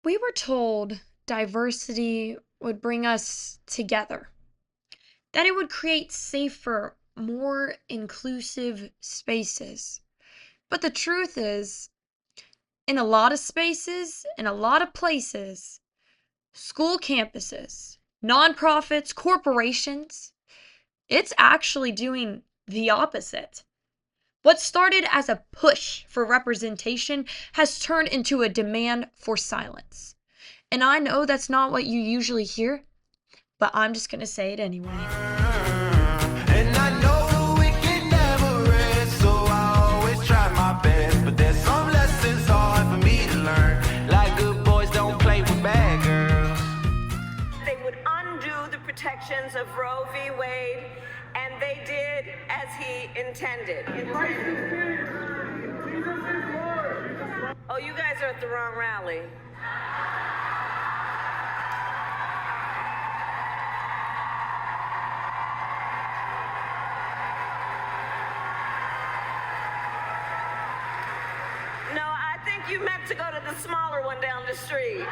We were told diversity would bring us together, that it would create safer, more inclusive spaces. But the truth is, in a lot of spaces, in a lot of places, school campuses, nonprofits, corporations, it's actually doing the opposite. What started as a push for representation has turned into a demand for silence. And I know that's not what you usually hear, but I'm just going to say it anyway. And I know the wicked never rest, so I always try my best. But there's some lessons hard for me to learn. Like good boys don't play with bad girls. They would undo the protections of Roe v. Wade, and they did as he intended. Oh, you guys are at the wrong rally. No, I think you meant to go to the smaller one down the street.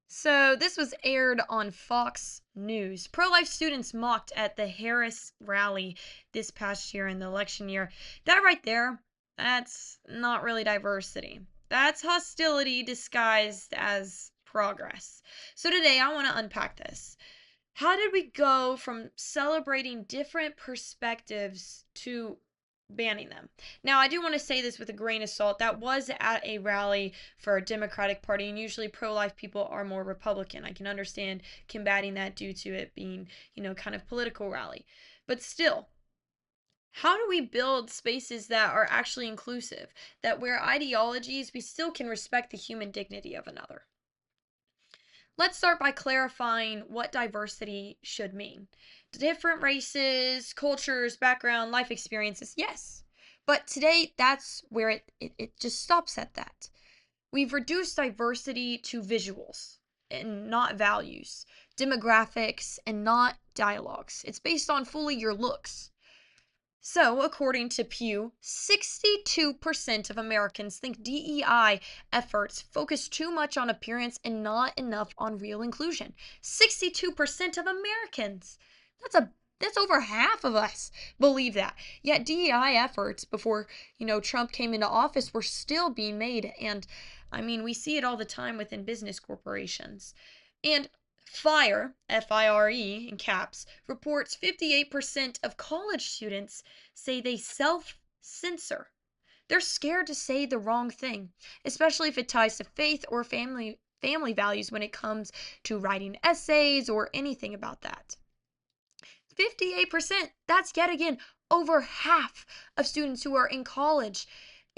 So, this was aired on Fox News. Pro-life students mocked at the Harris rally this past year in the election year. That right there, that's not really diversity. That's hostility disguised as progress. So today I want to unpack this. How did we go from celebrating different perspectives to banning them? Now, I do want to say this with a grain of salt. That was at a rally for a Democratic Party, and usually pro-life people are more Republican. I can understand combating that due to it being, kind of political rally. But still, how do we build spaces that are actually inclusive, that where ideologies, we still can respect the human dignity of another? Let's start by clarifying what diversity should mean. Different races, cultures, background, life experiences, yes. But today, that's where it just stops at that. We've reduced diversity to visuals and not values, demographics and not dialogues. It's based on fully your looks. So, according to Pew, 62% of Americans think DEI efforts focus too much on appearance and not enough on real inclusion. 62% of Americans. That's over half of us believe that. Yet DEI efforts before, Trump came into office were still being made, and we see it all the time within business corporations. And FIRE, F-I-R-E in caps, reports 58% of college students say they self-censor. They're scared to say the wrong thing, especially if it ties to faith or family values when it comes to writing essays or anything about that. 58%, that's yet again over half of students who are in college.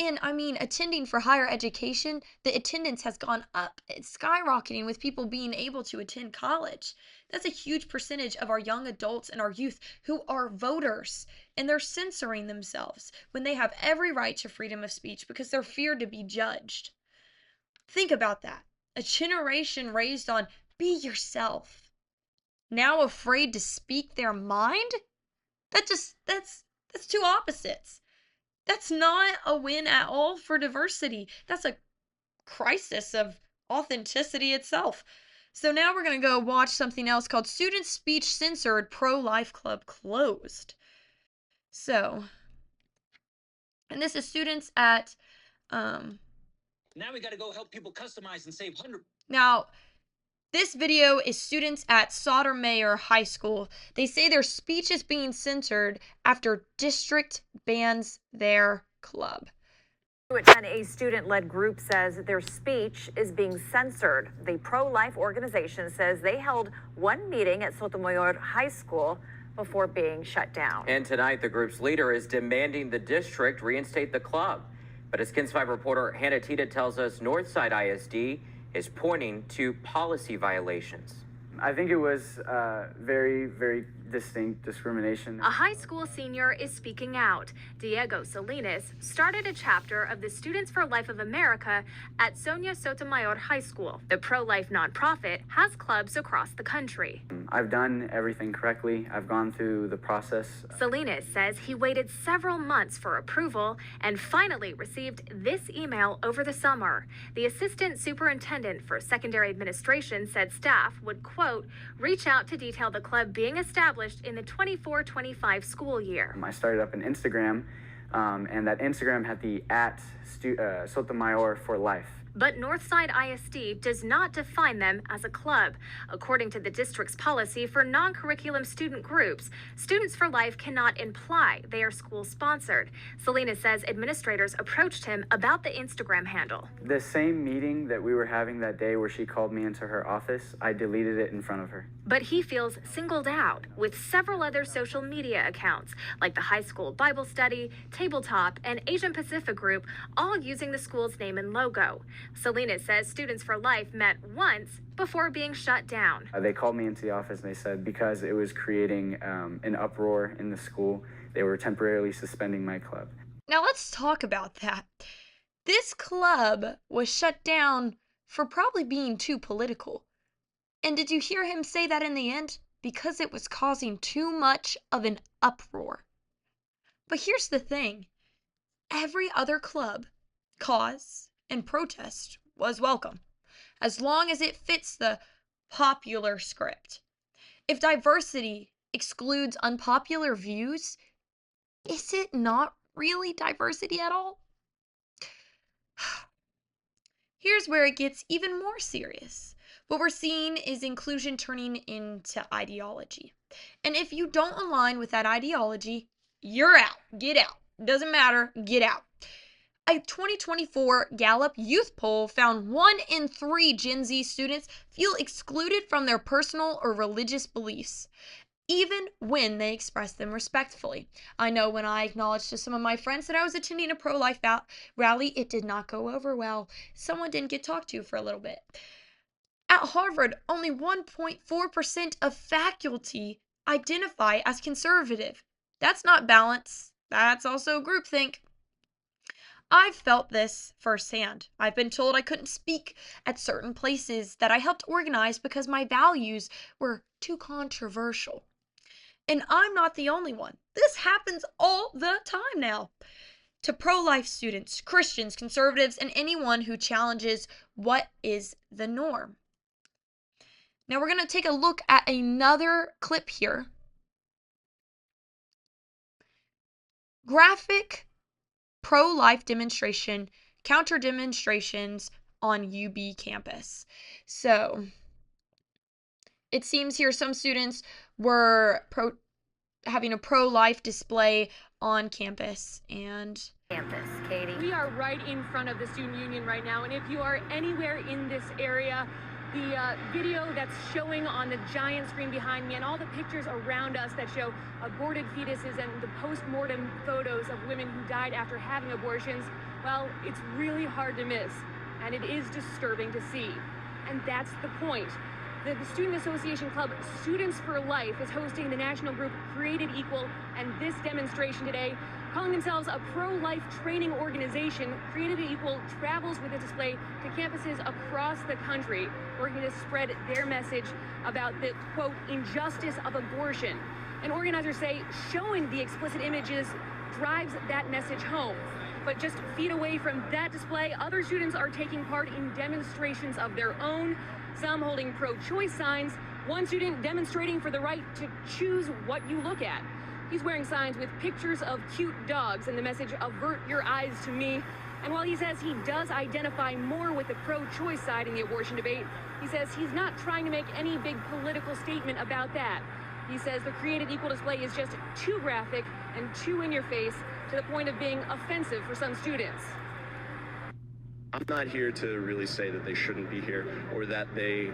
And attending for higher education, the attendance has gone up. It's skyrocketing with people being able to attend college. That's a huge percentage of our young adults and our youth who are voters, and they're censoring themselves when they have every right to freedom of speech because they're feared to be judged. Think about that. A generation raised on be yourself, now afraid to speak their mind? That's two opposites. That's not a win at all for diversity. That's a crisis of authenticity itself. So now we're going to go watch something else called Student Speech Censored, Pro-Life Club Closed. So, and this is students at, Now we got to go help people customize and save hundreds. Now, this video is students at Sautermeyer High School. They say their speech is being censored after district bans their club. And a student-led group says their speech is being censored. The pro-life organization says they held one meeting at Sotomayor High School before being shut down. And tonight, the group's leader is demanding the district reinstate the club. But as KINS 5 reporter Hannah Tita tells us, Northside ISD is pointing to policy violations. I think it was very, very distinct discrimination. A high school senior is speaking out. Diego Salinas started a chapter of the Students for Life of America at Sonia Sotomayor High School. The pro-life nonprofit has clubs across the country. I've done everything correctly. I've gone through the process. Salinas says he waited several months for approval and finally received this email over the summer. The assistant superintendent for secondary administration said staff would, quote, reach out to detail the club being established in the 24-25 school year. I started up an Instagram, and that Instagram had the @Sotomayor for Life. But Northside ISD does not define them as a club. According to the district's policy for non-curriculum student groups, Students for Life cannot imply they are school-sponsored. Salinas says administrators approached him about the Instagram handle. The same meeting that we were having that day where she called me into her office, I deleted it in front of her. But he feels singled out with several other social media accounts, like the high school Bible study, tabletop, and Asian Pacific group, all using the school's name and logo. Salinas says Students for Life met once before being shut down. They called me into the office and they said because it was creating an uproar in the school, they were temporarily suspending my club. Now let's talk about that. This club was shut down for probably being too political. And did you hear him say that in the end? Because it was causing too much of an uproar. But here's the thing. Every other club, cause, and protest was welcome, as long as it fits the popular script. If diversity excludes unpopular views, is it not really diversity at all? Here's where it gets even more serious. What we're seeing is inclusion turning into ideology. And if you don't align with that ideology, you're out. Get out. Doesn't matter. Get out. A 2024 Gallup youth poll found 1 in 3 Gen Z students feel excluded from their personal or religious beliefs, even when they express them respectfully. I know when I acknowledged to some of my friends that I was attending a pro-life rally, it did not go over well. Someone didn't get talked to for a little bit. At Harvard, only 1.4% of faculty identify as conservative. That's not balance. That's also groupthink. I've felt this firsthand. I've been told I couldn't speak at certain places that I helped organize because my values were too controversial. And I'm not the only one. This happens all the time now. To pro-life students, Christians, conservatives, and anyone who challenges what is the norm. Now we're going to take a look at another clip here. Graphic pro-life demonstration, counter demonstrations on UB campus. So it seems here some students were having a pro-life display on campus. And Katie. We are right in front of the student union right now, and if you are anywhere in this area, the video that's showing on the giant screen behind me and all the pictures around us that show aborted fetuses and the post-mortem photos of women who died after having abortions, well, it's really hard to miss, and it is disturbing to see. And that's the point. The Student Association Club Students for Life is hosting the national group Created Equal, and this demonstration today, calling themselves a pro-life training organization, Created Equal travels with a display to campuses across the country, working to spread their message about the, quote, injustice of abortion. And organizers say showing the explicit images drives that message home. But just feet away from that display, other students are taking part in demonstrations of their own, some holding pro-choice signs, one student demonstrating for the right to choose what you look at. He's wearing signs with pictures of cute dogs and the message, avert your eyes to me. And while he says he does identify more with the pro-choice side in the abortion debate, he says he's not trying to make any big political statement about that. He says the Created Equal display is just too graphic and too in your face, to the point of being offensive for some students. I'm not here to really say that they shouldn't be here or that they,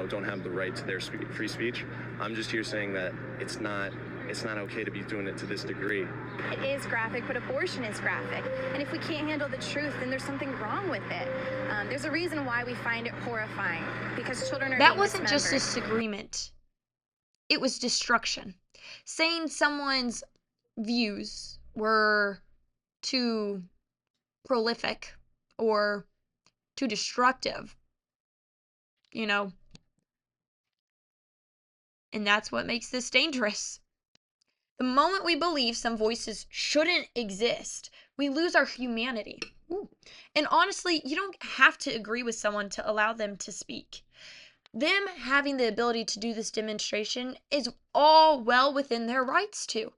don't have the right to their free speech. I'm just here saying that it's not okay to be doing it to this degree. It is graphic, but abortion is graphic. And if we can't handle the truth, then there's something wrong with it. There's a reason why we find it horrifying, because children are that being wasn't just dismembered. disagreement. It was destruction. saying someone's views were too prolific or too destructive, you know, and that's what makes this dangerous. The moment we believe some voices shouldn't exist, we lose our humanity. Ooh. And honestly, you don't have to agree with someone to allow them to speak. Them having the ability to do this demonstration is all well within their rights to.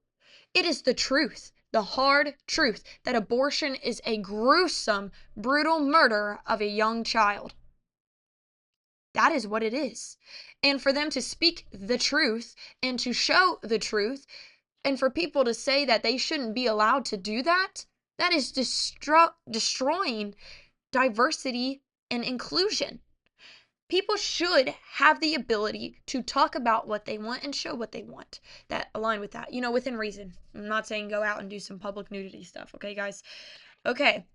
It is the truth, the hard truth, that abortion is a gruesome, brutal murder of a young child. That is what it is. And for them to speak the truth and to show the truth, and for people to say that they shouldn't be allowed to do that, that is destroying diversity and inclusion. People should have the ability to talk about what they want and show what they want that align with that, within reason. I'm not saying go out and do some public nudity stuff, okay, guys? Okay.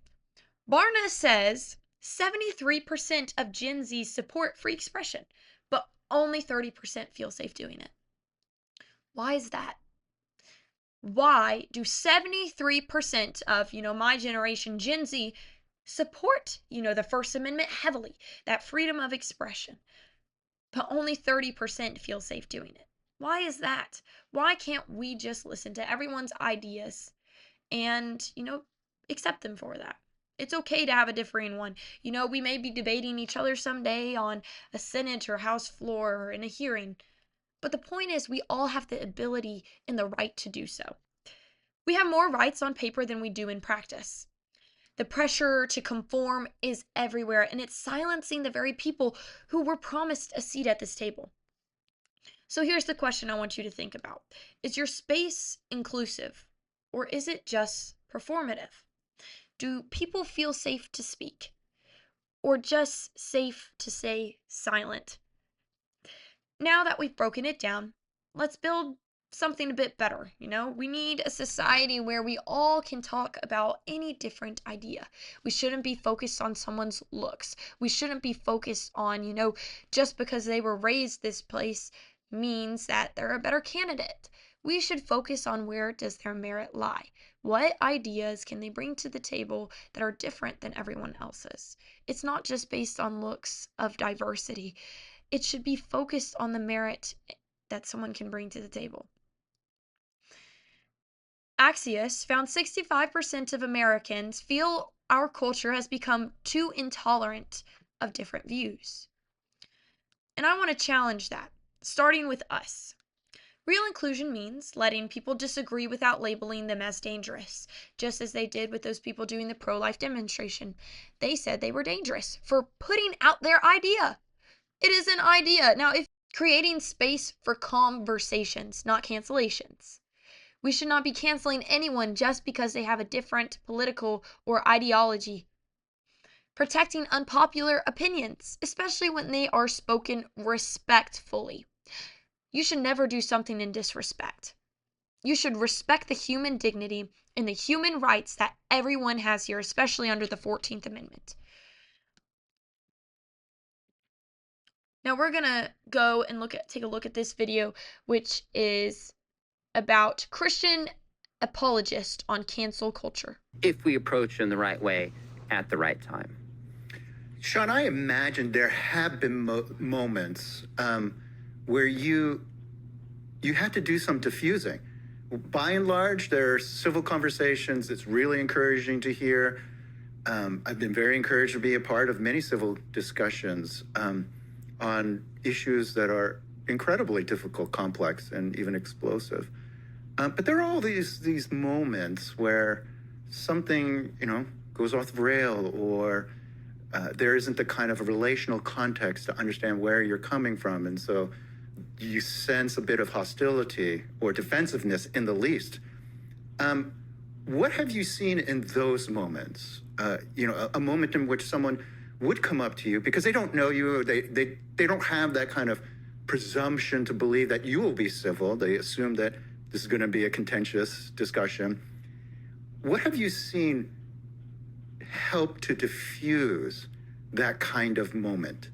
Barna says 73% of Gen Z support free expression, but only 30% feel safe doing it. Why is that? Why do 73% of, my generation, Gen Z, support, the First Amendment heavily, that freedom of expression, but only 30% feel safe doing it? Why is that? Why can't we just listen to everyone's ideas and, accept them for that? It's okay to have a differing one. We may be debating each other someday on a Senate or House floor or in a hearing, but the point is we all have the ability and the right to do so. We have more rights on paper than we do in practice. The pressure to conform is everywhere, and it's silencing the very people who were promised a seat at this table. So here's the question I want you to think about. Is your space inclusive, or is it just performative? Do people feel safe to speak, or just safe to stay silent? Now that we've broken it down, let's build something a bit better. We need a society where we all can talk about any different idea. We shouldn't be focused on someone's looks. We shouldn't be focused on, just because they were raised this place means that they're a better candidate. We should focus on where does their merit lie. What ideas can they bring to the table that are different than everyone else's? It's not just based on looks of diversity. It should be focused on the merit that someone can bring to the table. Axios found 65% of Americans feel our culture has become too intolerant of different views. And I want to challenge that, starting with us. Real inclusion means letting people disagree without labeling them as dangerous, just as they did with those people doing the pro-life demonstration. They said they were dangerous for putting out their idea. It is an idea. Now, if creating space for conversations, not cancellations. We should not be canceling anyone just because they have a different political or ideology. Protecting unpopular opinions, especially when they are spoken respectfully. You should never do something in disrespect. You should respect the human dignity and the human rights that everyone has here, especially under the 14th Amendment. Now we're going to go and take a look at this video, which is about Christian apologist on cancel culture. If we approach in the right way at the right time. Sean, I imagine there have been moments where you had to do some diffusing. By and large, there are civil conversations. It's really encouraging to hear. I've been very encouraged to be a part of many civil discussions on issues that are incredibly difficult, complex, and even explosive. But there are all these moments where something, goes off the rail, or there isn't the kind of a relational context to understand where you're coming from. And so you sense a bit of hostility or defensiveness in the least. What have you seen in those moments? A moment in which someone would come up to you because they don't know you, or they don't have that kind of presumption to believe that you will be civil. They assume that this is going to be a contentious discussion. What have you seen help to diffuse that kind of moment?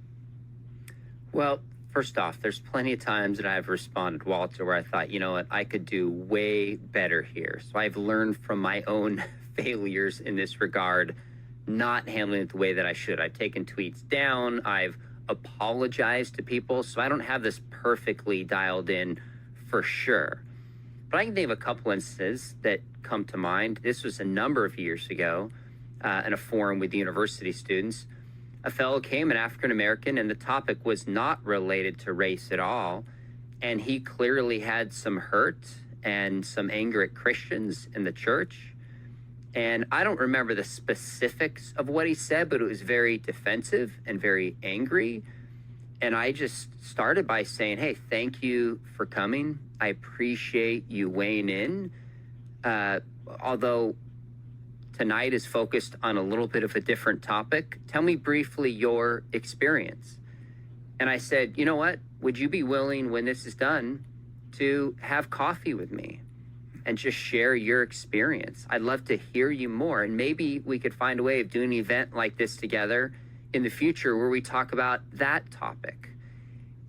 Well, First off, there's plenty of times that I've responded, Walter, where I thought, you know what, I could do way better here. So I've learned from my own failures in this regard, not handling it the way that I should. I've taken tweets down. I've apologized to people. So I don't have this perfectly dialed in for sure. But I can think of a couple instances that come to mind. This was a number of years ago in a forum with university students. A fellow came, an African American, and the topic was not related to race at all. And he clearly had some hurt and some anger at Christians in the church. And I don't remember the specifics of what he said, but it was very defensive and very angry. And I just started by saying, hey, thank you for coming. I appreciate you weighing in. Although tonight is focused on a little bit of a different topic, tell me briefly your experience. And I said, you know what? Would you be willing, when this is done, to have coffee with me and just share your experience? I'd love to hear you more. And maybe we could find a way of doing an event like this together in the future where we talk about that topic.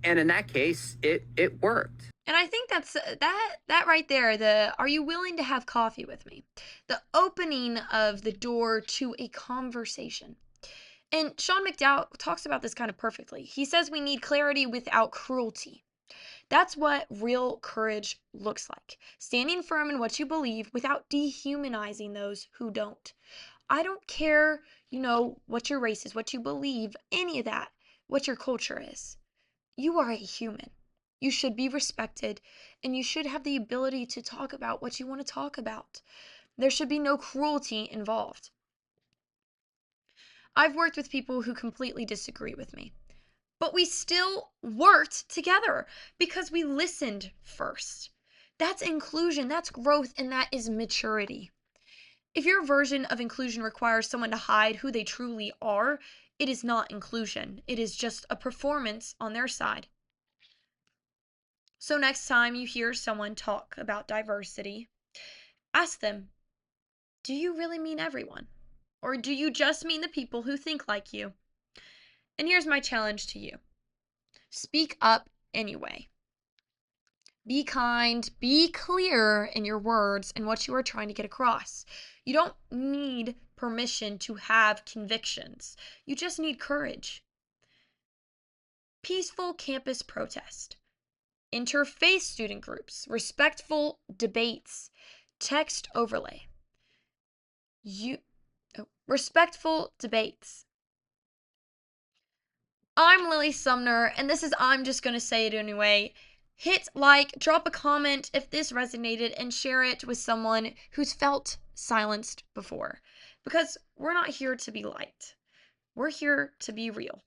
And in that case, it worked. And I think that's that right there, the are you willing to have coffee with me? The opening of the door to a conversation. And Sean McDowell talks about this kind of perfectly. He says we need clarity without cruelty. That's what real courage looks like. Standing firm in what you believe without dehumanizing those who don't. I don't care, what your race is, what you believe, any of that, what your culture is. You are a human. You should be respected, and you should have the ability to talk about what you want to talk about. There should be no cruelty involved. I've worked with people who completely disagree with me, but we still worked together because we listened first. That's inclusion, that's growth, and that is maturity. If your version of inclusion requires someone to hide who they truly are, it is not inclusion. It is just a performance on their side. So next time you hear someone talk about diversity, ask them, do you really mean everyone? Or do you just mean the people who think like you? And here's my challenge to you. Speak up anyway. Be kind, be clear in your words and what you are trying to get across. You don't need permission to have convictions. You just need courage. Peaceful campus protest. Interfaith student groups, respectful debates, text overlay. Respectful debates. I'm Lily Sumner, and this is I'm Just Gonna Say It Anyway. Hit like, drop a comment if this resonated, and share it with someone who's felt silenced before. Because we're not here to be liked. We're here to be real.